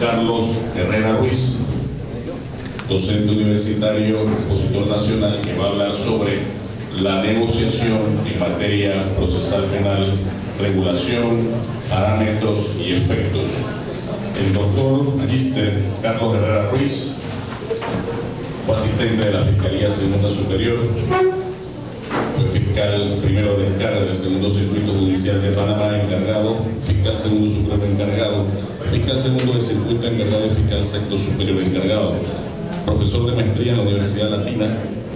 Carlos Herrera Ruiz, docente universitario, expositor nacional, que va a hablar sobre la negociación en materia procesal penal, regulación, parámetros y efectos. El doctor Magister Carlos Herrera Ruiz fue asistente de la Fiscalía Segunda Superior, fue fiscal primero de descarga del Segundo Circuito Judicial de Panamá, encargado, fiscal segundo supremo encargado, fiscal segundo de circuito encargado y fiscal sexto superior encargado, profesor de maestría en la Universidad Latina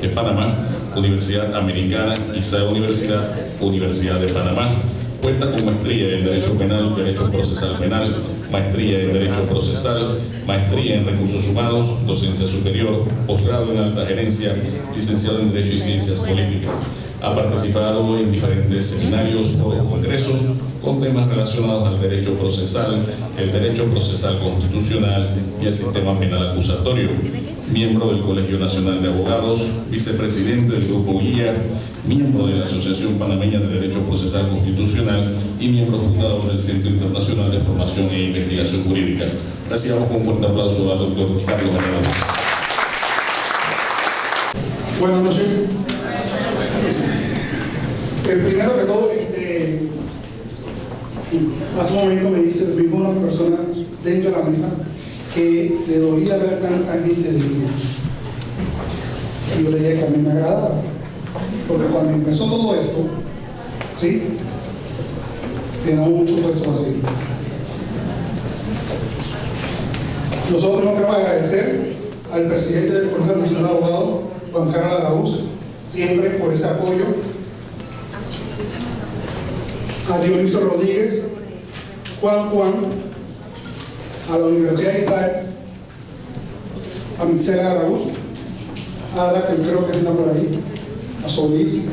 de Panamá, Universidad Americana, ISAE Universidad de Panamá. Cuenta con maestría en Derecho Penal, Derecho Procesal Penal, maestría en Derecho Procesal, maestría en Recursos Humanos, docencia superior, posgrado en Alta Gerencia, licenciado en Derecho y Ciencias Políticas. Ha participado en diferentes seminarios, foros, congresos con temas relacionados al derecho procesal, el derecho procesal constitucional y el sistema penal acusatorio. Miembro del Colegio Nacional de Abogados, vicepresidente del Grupo Guía, miembro de la Asociación Panameña de Derecho Procesal Constitucional y miembro fundador del Centro Internacional de Formación e Investigación Jurídica. Recibamos con un fuerte aplauso al doctor Carlos Herrera. Buenas noches. Primero que todo, hace un momento me dijo una persona dentro de la mesa que le dolía ver tanta gente de día. Y yo le dije que a mí me agradaba, porque cuando empezó todo esto, ¿sí?, teníamos mucho puesto así. Nosotros no queremos agradecer al presidente del Colegio Nacional de Abogados, Juan Carlos Araúz, siempre por ese apoyo, a Dionisio Rodríguez, Juan, a la Universidad de ISAE, a Mixela Araúz, a Ada, que creo que anda por ahí, a Solís,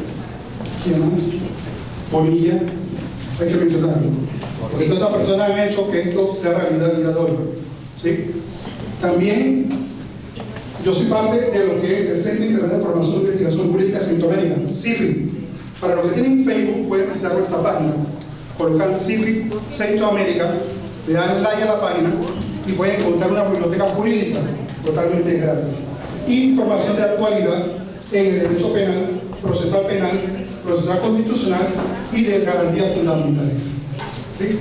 ¿quién más? Bonilla, hay que mencionarlo, porque todas esas personas han hecho que esto sea realidad el día de hoy, ¿sí? También yo soy parte de lo que es el Centro Internacional de Formación e Investigación Jurídica Centroamérica, CIFRI. Para los que tienen Facebook, pueden visitar nuestra página, colocan CIFRI Centroamérica, le dan like a la página y pueden encontrar una biblioteca jurídica totalmente gratis. Información de actualidad en el derecho penal, procesal constitucional y de garantías fundamentales. ¿Sí?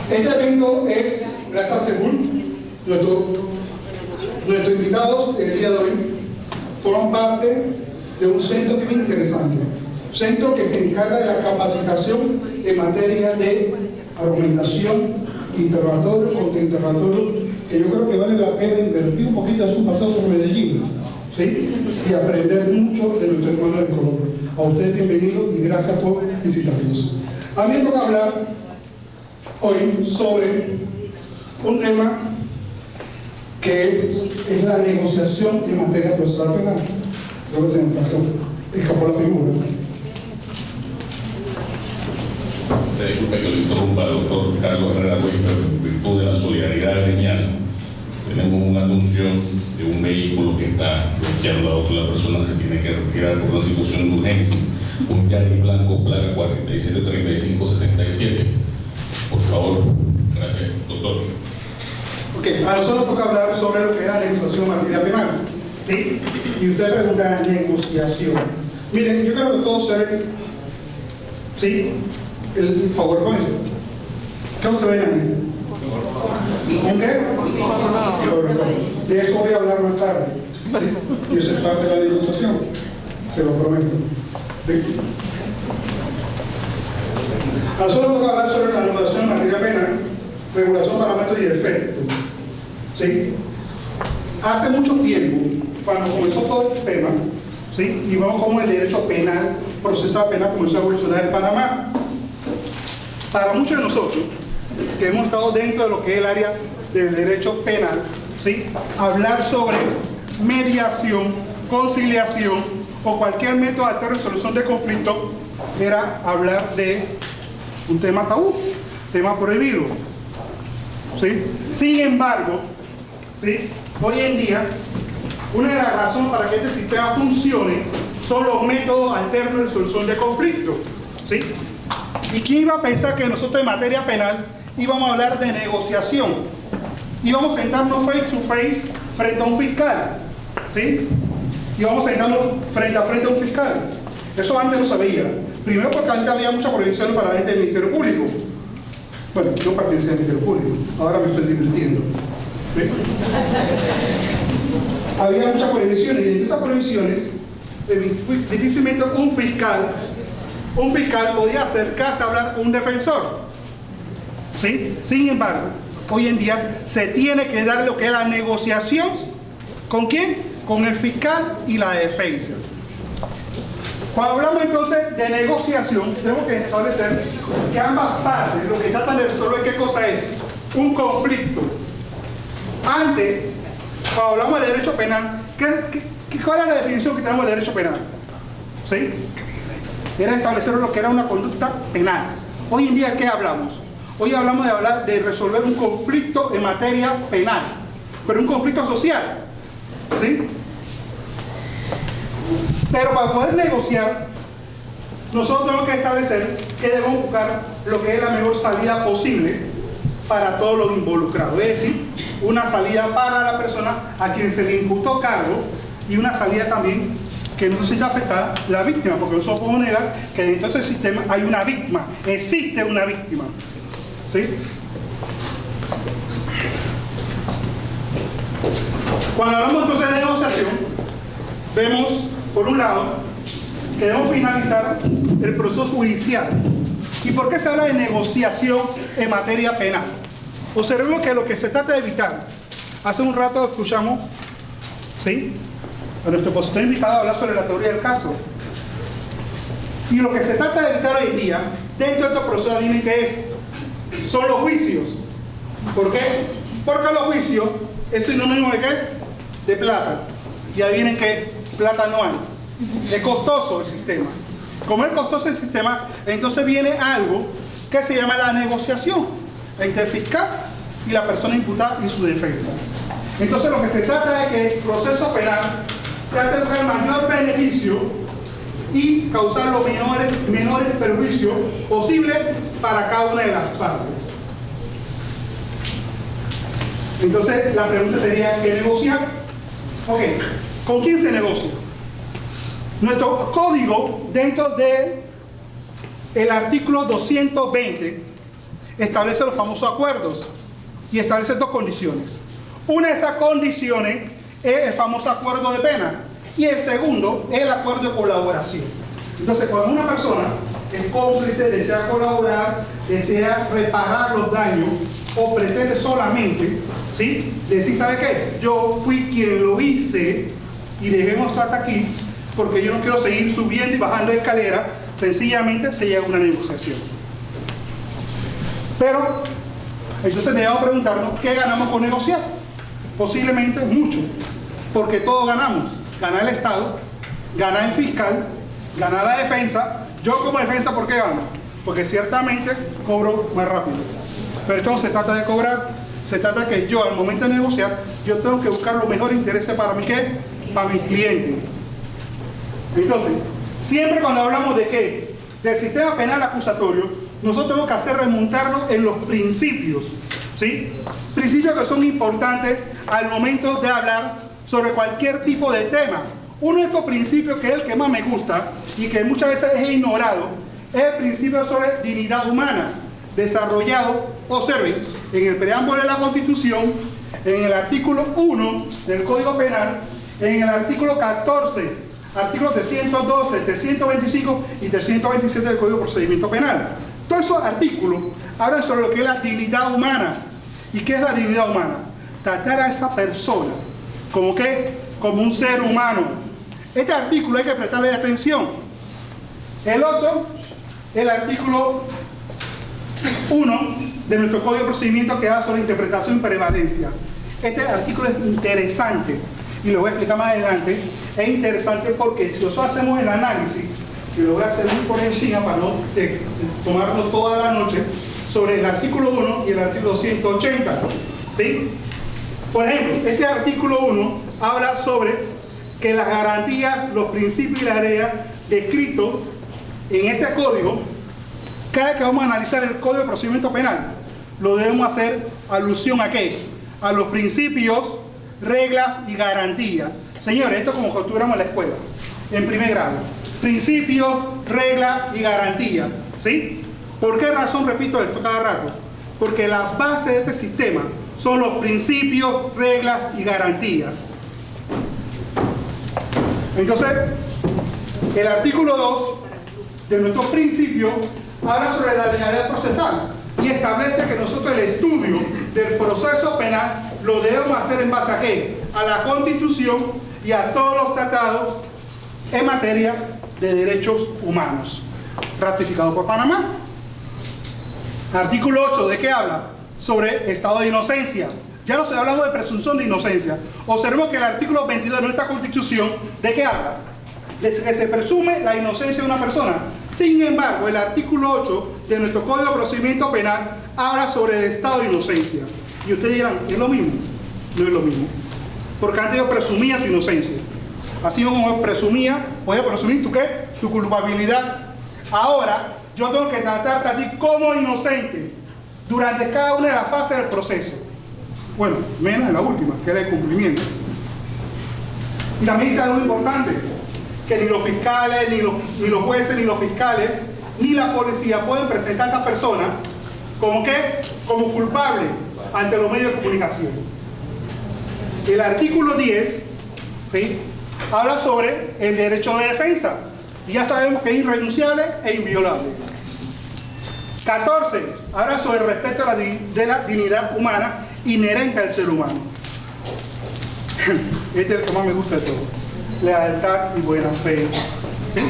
Este evento es gracias a Según. Nuestros invitados el día de hoy forman parte de un centro que es interesante. Centro que se encarga de la capacitación en materia de argumentación, interrogatorio, contrainterrogatorio, que yo creo que vale la pena invertir un poquito de su pasado por Medellín, ¿sí?, y aprender mucho de nuestros hermanos de Colombia. A ustedes bienvenidos y gracias por visitarnos. A mí me toca hablar hoy sobre un tema que es la negociación en materia procesal penal. Creo que se me escapó la figura. Disculpe que lo interrumpa, doctor Carlos Herrera Ruiz, pero en virtud de la solidaridad genial, tenemos un anuncio de un vehículo que está bloqueando la persona se tiene que retirar por una situación de urgencia, un Yaris blanco, placa 473577. Por favor, gracias, doctor. Ok, a nosotros toca hablar sobre lo que es la negociación en materia penal, ¿sí? Y usted pregunta, negociación. Miren, yo creo que todos saben, ¿sí?, el PowerPoint. ¿Qué ustedes ven ahí? ¿Un qué? De eso voy a hablar más tarde. Y eso es parte de la negociación, se lo prometo. ¿Sí? A nosotros toca hablar sobre la negociación en materia penal, regulación, parámetros y efectos. ¿Sí? Hace mucho tiempo, cuando comenzó todo este tema, ¿sí?, y vamos como el derecho penal, procesal penal, comenzó a evolucionar en Panamá. Para muchos de nosotros, que hemos estado dentro de lo que es el área del derecho penal, ¿sí?, hablar sobre mediación, conciliación o cualquier método de resolución de conflicto era hablar de un tema tabú, tema prohibido. ¿Sí? Sin embargo, ¿sí?, hoy en día, una de las razones para que este sistema funcione son los métodos alternos de resolución de conflictos. ¿Sí? ¿Y quién iba a pensar que nosotros en materia penal íbamos a hablar de negociación? y vamos a sentarnos face to face frente a un fiscal, ¿sí? Y vamos a sentarnos frente a un fiscal. Eso antes no se veía. Primero porque antes había mucha prohibición para la gente del Ministerio Público. Bueno, yo pertenecía al Ministerio Público, ahora me estoy divirtiendo, ¿sí? Había muchas prohibiciones, y entre esas prohibiciones, difícilmente un fiscal podía acercarse a hablar con un defensor, ¿sí? Sin embargo, hoy en día se tiene que dar lo que es la negociación. ¿Con quién? Con el fiscal y la defensa. Cuando hablamos entonces de negociación, tenemos que establecer que ambas partes lo que tratan de resolver, ¿qué cosa es? Un conflicto. Antes, cuando hablamos de derecho penal, ¿cuál es la definición que tenemos de derecho penal? ¿Sí? Era establecer lo que era una conducta penal. Hoy en día, ¿qué hablamos? Hoy hablamos de resolver un conflicto en materia penal, pero un conflicto social, ¿sí? Pero para poder negociar, nosotros tenemos que establecer que debemos buscar lo que es la mejor salida posible para todos los involucrados. Es decir, una salida para la persona a quien se le imputó cargo y una salida también que no se sienta afectada la víctima, porque nosotros podemos negar que dentro de ese sistema hay una víctima, existe una víctima, ¿sí? Cuando hablamos entonces de negociación, vemos, por un lado, que debemos finalizar el proceso judicial. ¿Y por qué se habla de negociación en materia penal? Observemos que lo que se trata de evitar, hace un rato escuchamos, ¿sí?, a nuestro opositor invitado a hablar sobre la teoría del caso. Y lo que se trata de evitar hoy en día, dentro de estos procesos, adivinen qué es, son los juicios. ¿Por qué? Porque los juicios es sinónimo de ¿qué? De plata. Y adivinen qué, plata no hay. Es costoso el sistema. Como es costoso el sistema, entonces viene algo que se llama la negociación entre el fiscal y la persona imputada y su defensa. Entonces lo que se trata es que el proceso penal trate de traer mayor beneficio y causar los menores perjuicios posibles para cada una de las partes. Entonces la pregunta sería, ¿qué negociar? Ok, ¿con quién se negocia? Nuestro código, dentro del artículo 220, establece los famosos acuerdos y establece dos condiciones. Una de esas condiciones es el famoso acuerdo de pena y el segundo es el acuerdo de colaboración. Entonces, cuando una persona es cómplice, desea colaborar, desea reparar los daños o pretende solamente, ¿sí?, decir, ¿sabe qué? Yo fui quien lo hice y dejemos hasta aquí porque yo no quiero seguir subiendo y bajando escaleras, sencillamente se llega a una negociación. Pero, entonces debemos preguntarnos, ¿qué ganamos con negociar? Posiblemente mucho, porque todos ganamos. Gana el Estado, gana el fiscal, gana la defensa. Yo como defensa, ¿por qué gano? Porque ciertamente cobro más rápido. Pero esto no se trata de cobrar, se trata de que yo al momento de negociar, yo tengo que buscar los mejores intereses para mi ¿qué? Para mi cliente. Entonces, siempre cuando hablamos de ¿qué? Del sistema penal acusatorio, nosotros tenemos que hacer remontarnos en los principios, ¿sí? Principios que son importantes al momento de hablar sobre cualquier tipo de tema. Uno de estos principios, que es el que más me gusta y que muchas veces es ignorado, es el principio sobre dignidad humana, desarrollado, observen, en el preámbulo de la Constitución, en el artículo 1 del Código Penal, en el artículo 14, artículos 312, 325 y 327 del Código de Procedimiento Penal. Todos esos artículos hablan sobre lo que es la dignidad humana. ¿Y qué es la dignidad humana? Tratar a esa persona como ¿qué? Como un ser humano. Este artículo hay que prestarle atención. El otro, el artículo 1 de nuestro Código de Procedimiento, que habla sobre interpretación y prevalencia. Este artículo es interesante y lo voy a explicar más adelante. Es interesante porque si nosotros hacemos el análisis, y lo voy a hacer muy por encima para no tomarnos toda la noche, sobre el artículo 1 y el artículo 180, ¿sí? Por ejemplo, este artículo 1 habla sobre que las garantías, los principios y las reglas descritos en este código, cada vez que vamos a analizar el Código de Procedimiento Penal, lo debemos hacer alusión a ¿qué? a los principios, reglas y garantías. Señores, esto es como que estuviéramos en la escuela, en primer grado. Principios, reglas y garantías. ¿Sí? ¿Por qué razón repito esto cada rato? Porque la base de este sistema son los principios, reglas y garantías. Entonces, el artículo 2 de nuestro principio habla sobre la legalidad procesal y establece que nosotros el estudio del proceso penal lo debemos hacer en base a ¿qué? A la Constitución y a todos los tratados en materia de derechos humanos, ratificado por Panamá. Artículo 8, ¿de qué habla? Sobre estado de inocencia. Ya no estoy hablando de presunción de inocencia. Observemos que el artículo 22 de nuestra Constitución, ¿de qué habla? De que se presume la inocencia de una persona. Sin embargo, el artículo 8 de nuestro Código de Procedimiento Penal habla sobre el estado de inocencia. Y ustedes dirán, ¿es lo mismo? No es lo mismo. Porque antes yo presumía tu inocencia. Así como presumía, voy a presumir tu ¿qué? Tu culpabilidad. Ahora, yo tengo que tratarte a ti como inocente durante cada una de las fases del proceso. Bueno, menos en la última, que era el cumplimiento. Y también dice algo importante, que ni los fiscales, ni los jueces, ni los fiscales, ni la policía pueden presentar a esta persona como ¿qué? Como culpable ante los medios de comunicación. El artículo 10, ¿sí? Habla sobre el derecho de defensa. Y ya sabemos que es irrenunciable e inviolable. 14. Habla sobre el respeto de la dignidad humana inherente al ser humano. Este es el que más me gusta de todo. Lealtad y buena fe. ¿Sí?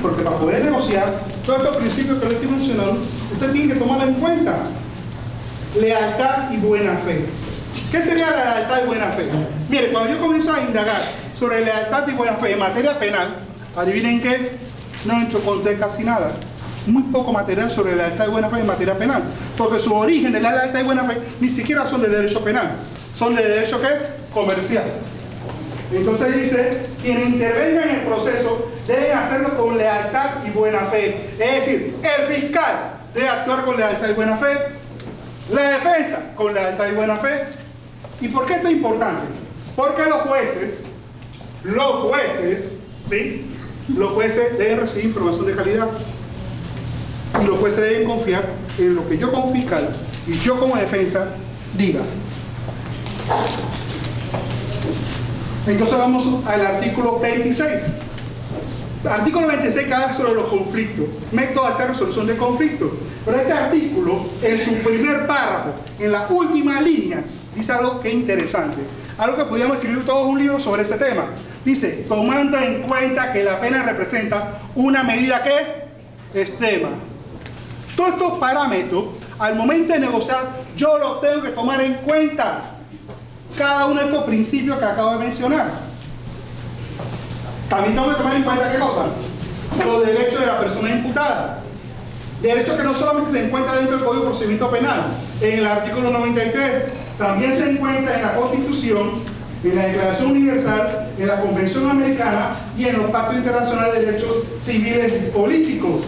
Porque para poder negociar todos estos principios que les estoy mencionando, usted tiene que tomarlo en cuenta. Lealtad y buena fe. ¿Qué sería la lealtad y buena fe? Mire, cuando yo comienzo a indagar sobre lealtad y buena fe en materia penal, adivinen qué, no encontré casi nada. Muy poco material sobre lealtad y buena fe en materia penal. Porque su origen de la lealtad y buena fe ni siquiera son de derecho penal. Son de derecho ¿qué? Comercial. Entonces dice, quienes intervengan en el proceso deben hacerlo con lealtad y buena fe. Es decir, el fiscal debe actuar con lealtad y buena fe, la defensa con lealtad y buena fe. ¿Y por qué esto es importante? Porque los jueces, ¿sí? Los jueces deben recibir información de calidad. Y los jueces deben confiar en lo que yo como fiscal y yo como defensa diga. Entonces vamos al artículo 26. El artículo 26 que habla sobre los conflictos, métodos de resolución de conflictos. Pero este artículo, en su primer párrafo, en la última línea, dice algo que es interesante. Algo que podríamos escribir todos un libro sobre ese tema. Dice, tomando en cuenta que la pena representa una medida que extrema. Todos estos parámetros, al momento de negociar, yo los tengo que tomar en cuenta. Cada uno de estos principios que acabo de mencionar. También tengo que tomar en cuenta ¿qué cosa? Los derechos de las personas imputadas. Derechos que no solamente se encuentran dentro del Código de Procedimiento Penal, en el artículo 93, también se encuentra en la Constitución, en la Declaración Universal, en la Convención Americana y en los pactos internacionales de derechos civiles y políticos.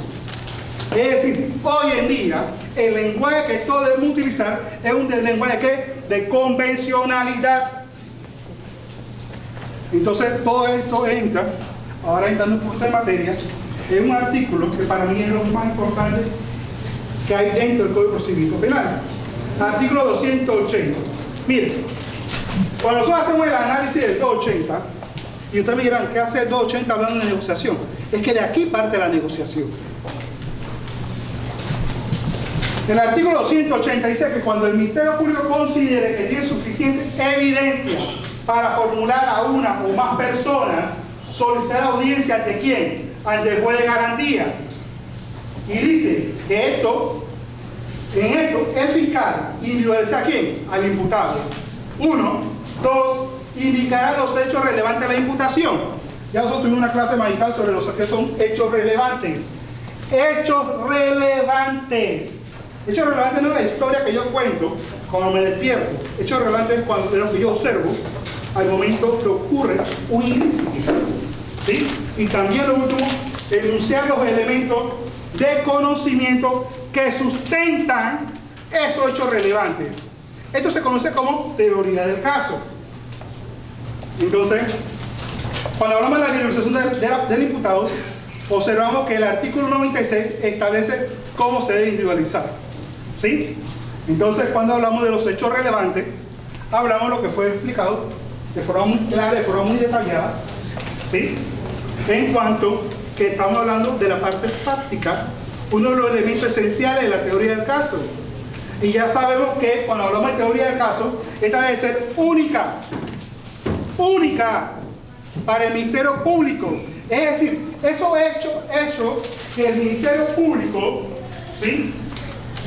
Es decir, hoy en día, el lenguaje que todos debemos utilizar es un lenguaje ¿qué? De convencionalidad. Entonces, todo esto entra, ahora entrando un poquito de materia, en un artículo que para mí es lo más importante que hay dentro del Código de Procedimiento Penal. Artículo 280. Miren, cuando nosotros hacemos el análisis del 280, y ustedes me dirán, ¿qué hace el 280 hablando de negociación? Es que de aquí parte la negociación. El artículo 280 dice que cuando el Ministerio Público considere que tiene suficiente evidencia para formular a una o más personas, solicitar audiencia ante quién, ante el juez de garantía. Y dice que en esto, el fiscal individualiza a quién, al imputado. 1, 2, indicará los hechos relevantes a la imputación. Ya nosotros tuvimos una clase magistral sobre los que son hechos relevantes. Hechos relevantes. Hechos relevantes no es la historia que yo cuento cuando me despierto. Hechos relevantes es cuando es lo que yo observo al momento que ocurre un ilícito. ¿Sí? Y también lo último, enunciar los elementos de conocimiento que sustentan esos hechos relevantes. Esto se conoce como teoría del caso. Entonces, cuando hablamos de la individualización del imputado, observamos que el artículo 96 establece cómo se debe individualizar. ¿Sí? Entonces, cuando hablamos de los hechos relevantes, hablamos de lo que fue explicado de forma muy clara, de forma muy detallada, ¿sí? En cuanto que estamos hablando de la parte fáctica, uno de los elementos esenciales de la teoría del caso. Y ya sabemos que cuando hablamos de teoría del caso, esta debe ser única para el Ministerio Público. Es decir, esos hechos que el Ministerio Público, ¿sí?,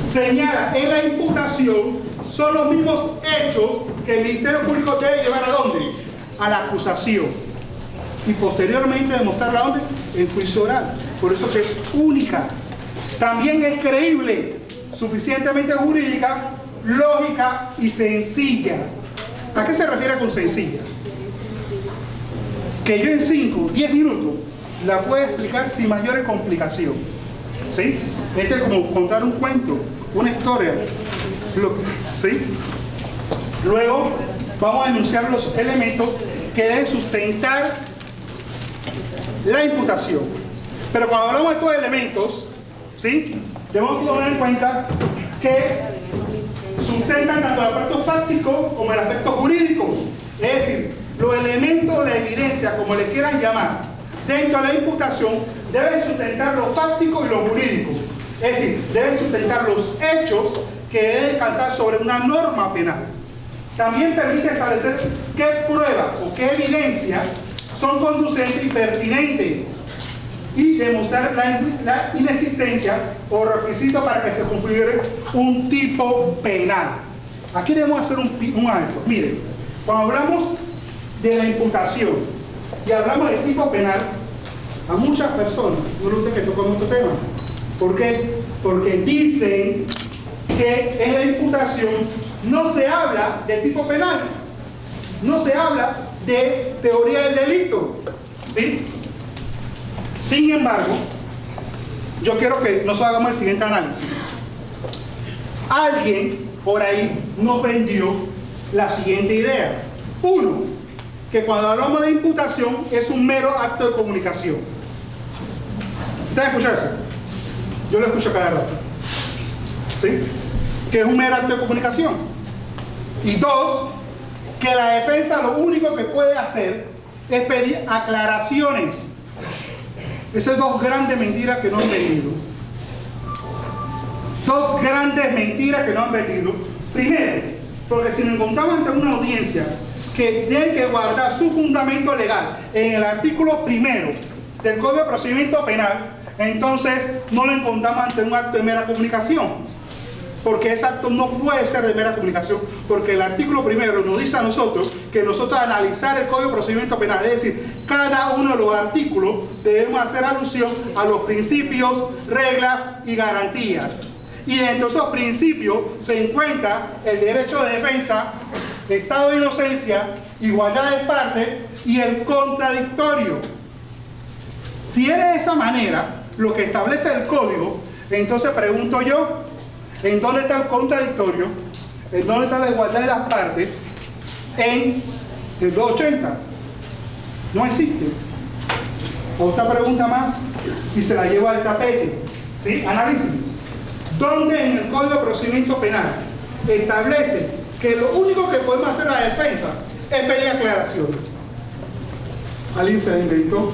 señala en la imputación son los mismos hechos que el Ministerio Público debe llevar ¿a dónde? A la acusación. Y posteriormente demostrarla ¿a dónde? En juicio oral. Por eso que es única. También es creíble, suficientemente jurídica, lógica y sencilla. ¿A qué se refiere con sencilla? Que yo en 5, 10 minutos la puedo explicar sin mayores complicaciones. ¿Sí? Este es como contar un cuento, una historia. ¿Sí? Luego vamos a enunciar los elementos que deben sustentar la imputación. Pero cuando hablamos de estos elementos, ¿sí?, debemos tomar en cuenta que sustentan tanto el aspecto fáctico como el aspecto jurídico. Es decir, los elementos, la evidencia, como le quieran llamar, dentro de la imputación deben sustentar lo fáctico y lo jurídico. Es decir, deben sustentar los hechos que deben descansar sobre una norma penal. También permite establecer qué pruebas o qué evidencias son conducentes y pertinentes y demostrar la inexistencia o requisito para que se configure un tipo penal. Aquí debemos hacer un alto. Miren, cuando hablamos de la imputación y hablamos del tipo penal, a muchas personas no les gusta que toquemos este tema. ¿Por qué? Porque dicen que en la imputación no se habla de tipo penal, no se habla de teoría del delito, ¿sí? Sin embargo, yo quiero que nosotros hagamos el siguiente análisis. Alguien por ahí nos vendió la siguiente idea. Uno, que cuando hablamos de imputación es un mero acto de comunicación. ¿Ustedes escuchan eso? Yo lo escucho cada rato. ¿Sí? Que es un mero acto de comunicación. Y dos, que la defensa lo único que puede hacer es pedir aclaraciones. Esas dos grandes mentiras que no han vendido. Dos grandes mentiras que no han vendido. Primero, porque si nos encontramos ante una audiencia que tiene que guardar su fundamento legal en el artículo 1 del Código de Procedimiento Penal, entonces no lo encontramos ante un acto de mera comunicación. Porque ese acto no puede ser de mera comunicación, porque el artículo 1 nos dice a nosotros que nosotros analizar el Código de Procedimiento Penal, es decir, cada uno de los artículos debemos hacer alusión a los principios, reglas y garantías. Y dentro de esos principios se encuentra el derecho de defensa, estado de inocencia, igualdad de partes y el contradictorio. Si es de esa manera lo que establece el código, entonces pregunto yo, ¿en dónde está el contradictorio? ¿En dónde está la igualdad de las partes? En el 280. No existe. Otra pregunta más y se la llevo al tapete. ¿Sí? Análisis. ¿Dónde en el Código de Procedimiento Penal establece que lo único que podemos hacer la defensa es pedir aclaraciones? ¿Alguien se la inventó?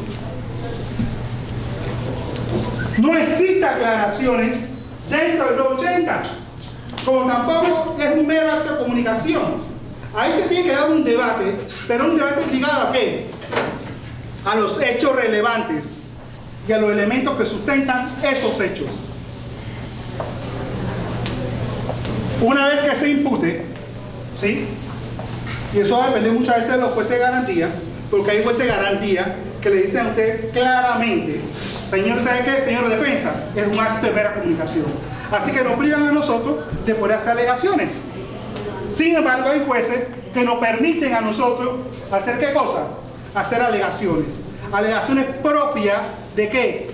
No existen aclaraciones dentro del 280, como tampoco es un mero acto de comunicación. Ahí se tiene que dar un debate, pero un debate ligado ¿a qué? A los hechos relevantes y a los elementos que sustentan esos hechos. Una vez que se impute, ¿sí? Y eso va a depender muchas veces de los jueces de garantía, porque hay jueces de garantía que le dicen a usted claramente, señor, ¿sabe qué? Señor defensa, es un acto de mera comunicación. Así que nos privan a nosotros de poder hacer alegaciones. Sin embargo, hay jueces que nos permiten a nosotros hacer ¿qué cosa? Hacer alegaciones. Alegaciones propias ¿de qué?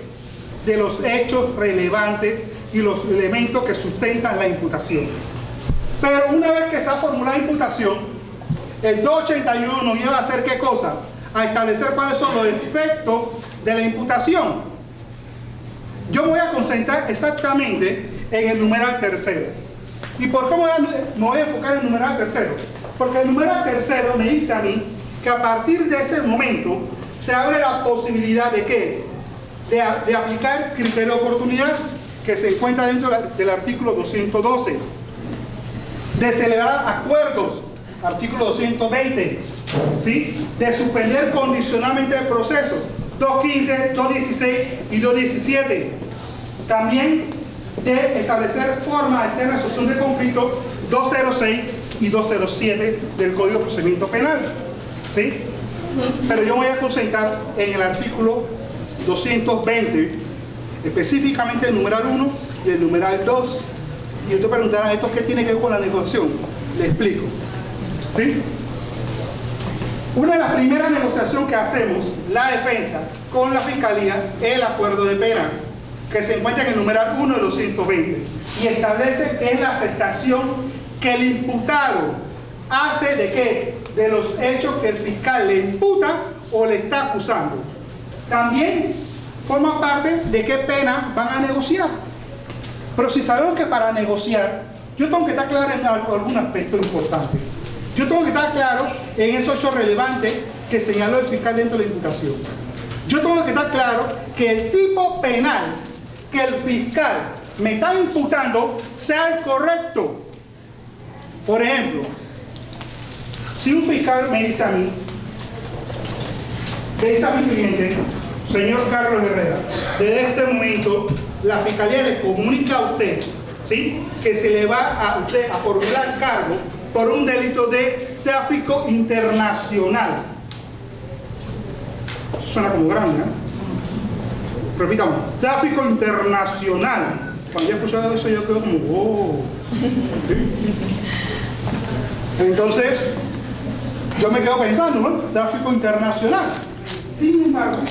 De los hechos relevantes y los elementos que sustentan la imputación. Pero una vez que se ha formulado la imputación, el 281 nos lleva a hacer ¿qué cosa? A establecer cuáles son los efectos de la imputación. Yo me voy a concentrar exactamente en el numeral tercero. ¿Y por qué me voy a enfocar en el numeral tercero? Porque el numeral tercero me dice a mí que a partir de ese momento se abre la posibilidad de ¿qué? De aplicar criterio de oportunidad que se encuentra dentro del artículo 212. De celebrar acuerdos, artículo 220, ¿sí? De suspender condicionalmente el proceso, 215, 216 y 217. También de establecer formas alternas de solución de conflicto, 206 y 207 del Código de Procedimiento Penal, ¿sí? Pero yo me voy a concentrar en el artículo 220, específicamente el numeral 1 y el numeral 2. Y ustedes preguntarán, ¿esto qué tiene que ver con la negociación? Le explico. ¿Sí? Una de las primeras negociaciones que hacemos, la defensa, con la Fiscalía, es el acuerdo de pena, que se encuentra en el numeral 1 de 220. Y establece que es la aceptación que el imputado hace de ¿qué? De los hechos que el fiscal le imputa o le está acusando. También forma parte de qué pena van a negociar. Pero si sabemos que para negociar, yo tengo que estar claro en algún aspecto importante. Yo tengo que estar claro en esos hechos relevantes que señaló el fiscal dentro de la imputación. Yo tengo que estar claro que el tipo penal que el fiscal me está imputando sea el correcto. Por ejemplo, si un fiscal me dice a mí, le dice a mi cliente, señor Carlos Herrera, desde este momento la Fiscalía le comunica a usted, ¿sí?, que se le va a usted a formular cargo por un delito de tráfico internacional. Eso suena como grande, ¿eh? Repitamos, tráfico internacional. Cuando yo he escuchado eso yo quedo como, oh. Entonces, yo me quedo pensando, ¿no? Tráfico internacional. Sin embargo,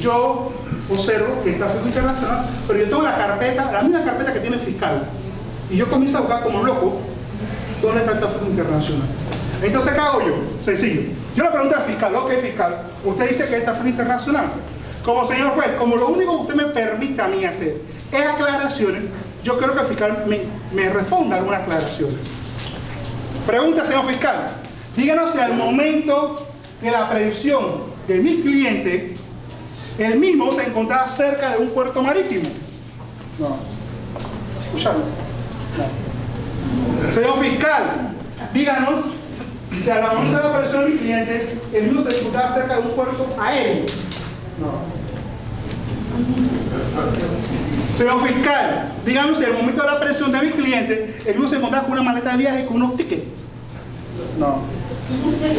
yo observo que es tráfico internacional, pero yo tengo la carpeta, la misma carpeta que tiene el fiscal. Y yo comienzo a buscar como loco, ¿dónde está el tráfico internacional? Entonces, ¿qué hago yo? Sencillo. Yo le pregunto al fiscal, ok, fiscal, usted dice que es tráfico internacional. Como señor juez, como lo único que usted me permite a mí hacer es aclaraciones, yo creo que el fiscal me responda algunas aclaraciones. Pregunta, señor fiscal, díganos si al momento de la aprehensión de mi cliente, el mismo se encontraba cerca de un puerto marítimo. No. ¿Escucharon? No. Señor fiscal, díganos si al momento de la aprehensión de mi cliente, el mismo se encontraba cerca de un puerto aéreo. No. Señor fiscal, díganos si al momento de la aprehensión de mi cliente, el mismo se encontraba con una maleta de viaje con unos tickets. No.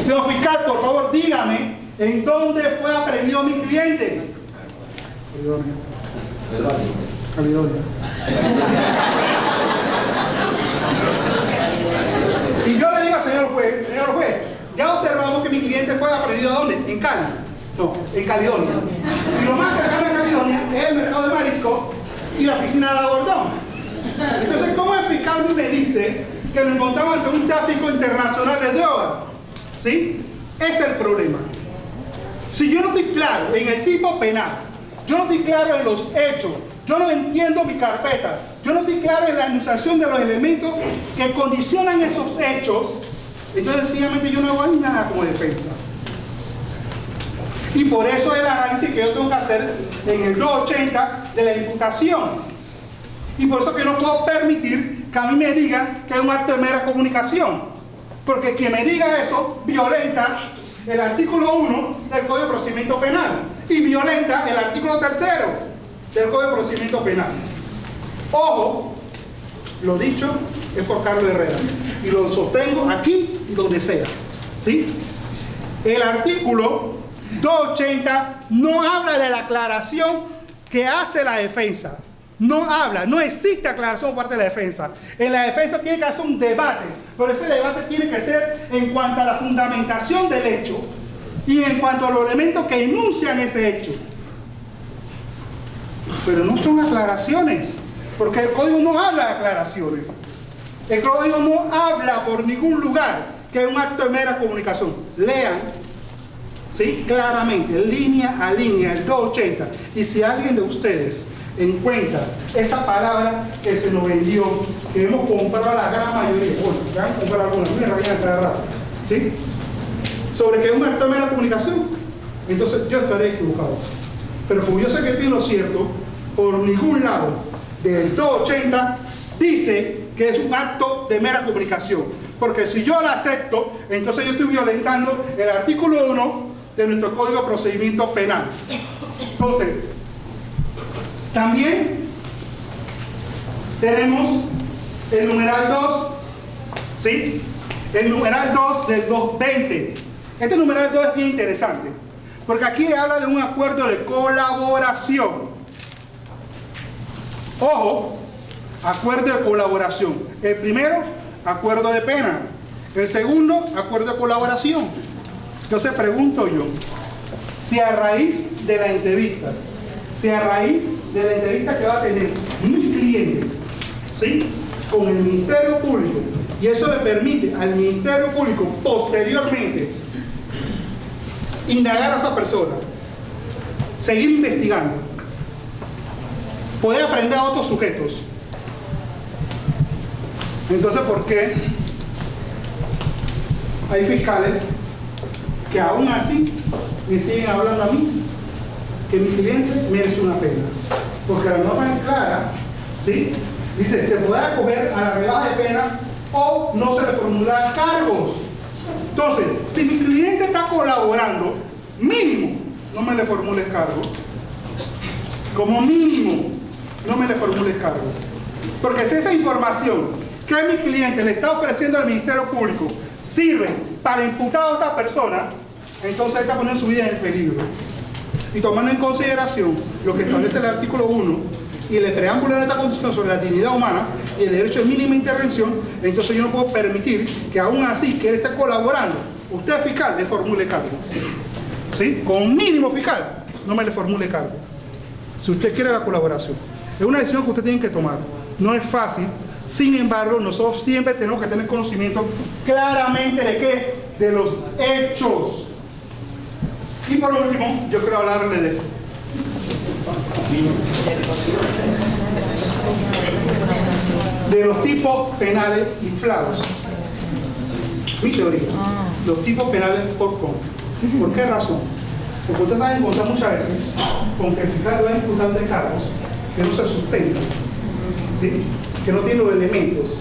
Señor fiscal, por favor, dígame en dónde fue aprehendido mi cliente. Caledonia. Y yo le digo, señor juez, ya observamos que mi cliente fue aprehendido ¿a dónde? En Cali. No, en Caledonia. Y lo más cercano a Caledonia es el mercado de marisco y la piscina de Agordón. Entonces, ¿cómo el fiscal me dice que lo encontramos ante un tráfico internacional de drogas? ¿Sí? Ese es el problema. Si yo no estoy claro en el tipo penal, yo no estoy claro en los hechos, yo no entiendo mi carpeta, yo no estoy claro en la enunciación de los elementos que condicionan esos hechos, entonces sencillamente yo no hago nada como defensa. Y por eso es el análisis que yo tengo que hacer en el 280 de la imputación. Y por eso que no puedo permitir que a mí me digan que es un acto de mera comunicación. Porque quien me diga eso violenta el artículo 1 del Código de Procedimiento Penal y violenta el artículo 3 del Código de Procedimiento Penal. Ojo, lo dicho es por Carlos Herrera y lo sostengo aquí y donde sea, ¿sí? El artículo 280 no habla de la aclaración que hace la defensa. No habla, no existe aclaración por parte de la defensa. En la defensa tiene que hacer un debate, pero ese debate tiene que ser en cuanto a la fundamentación del hecho y en cuanto a los elementos que enuncian ese hecho. Pero no son aclaraciones, porque el código no habla de aclaraciones. El código no habla por ningún lugar que es un acto de mera comunicación. Lean, ¿sí? Claramente, línea a línea, el 280. Y si alguien de ustedes encuentra esa palabra que se nos vendió, que hemos comprado a la gran mayoría, bueno, ya han comprado algunas, una rayada cada rato, ¿sí? Sobre que es un acto de mera comunicación, entonces yo estaré equivocado. Pero como yo sé que estoy en lo cierto, por ningún lado del 280 dice que es un acto de mera comunicación. Porque si yo la acepto, entonces yo estoy violentando el artículo 1 de nuestro Código de Procedimiento Penal. Entonces, también tenemos el numeral 2, ¿sí? El numeral 2 del 220. Este numeral 2 es bien interesante, porque aquí habla de un acuerdo de colaboración. Ojo, acuerdo de colaboración. El primero, acuerdo de pena. El segundo, acuerdo de colaboración. Entonces pregunto yo, si a raíz de la entrevista, que va a tener mi cliente, ¿sí?, con el Ministerio Público, y eso le permite al Ministerio Público posteriormente indagar a esta persona, seguir investigando, poder aprender a otros sujetos. Entonces, ¿por qué hay fiscales que aún así me siguen hablando a mí que mi cliente merece una pena? Porque la norma es clara, ¿sí? Dice, se puede acoger a la rebaja de pena o no se le formulan cargos. Entonces, si mi cliente está colaborando, mínimo, no me le formule cargo. Como mínimo, no me le formule cargo. Porque si esa información que mi cliente le está ofreciendo al Ministerio Público sirve para imputar a otra persona, entonces está poniendo su vida en peligro. Y tomando en consideración lo que establece el artículo 1 y el preámbulo de esta Constitución sobre la dignidad humana y el derecho de mínima intervención, entonces yo no puedo permitir que aún así que él esté colaborando, usted fiscal le formule cargo. ¿Sí? Con mínimo fiscal, no me le formule cargo. Si usted quiere la colaboración, es una decisión que usted tiene que tomar. No es fácil. Sin embargo, nosotros siempre tenemos que tener conocimiento claramente de qué, de los hechos. Y por último, yo quiero hablarle de los tipos penales inflados. Mi teoría, los tipos penales por contra. ¿Por qué razón? Porque ustedes van a encontrar muchas veces con que el fiscal va a imputar de cargos que no se sustentan, ¿sí?, que no tienen los elementos.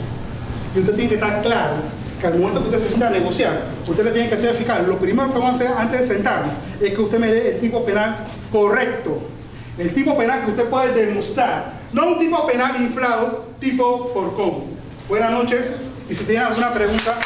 Y usted tiene que estar claro que al momento que usted se sienta a negociar, usted le tiene que decir al fiscal, lo primero que vamos a hacer antes de sentarnos es que usted me dé el tipo penal correcto, el tipo penal que usted puede demostrar, no un tipo penal inflado, tipo por cómo. Buenas noches, y si tienen alguna pregunta.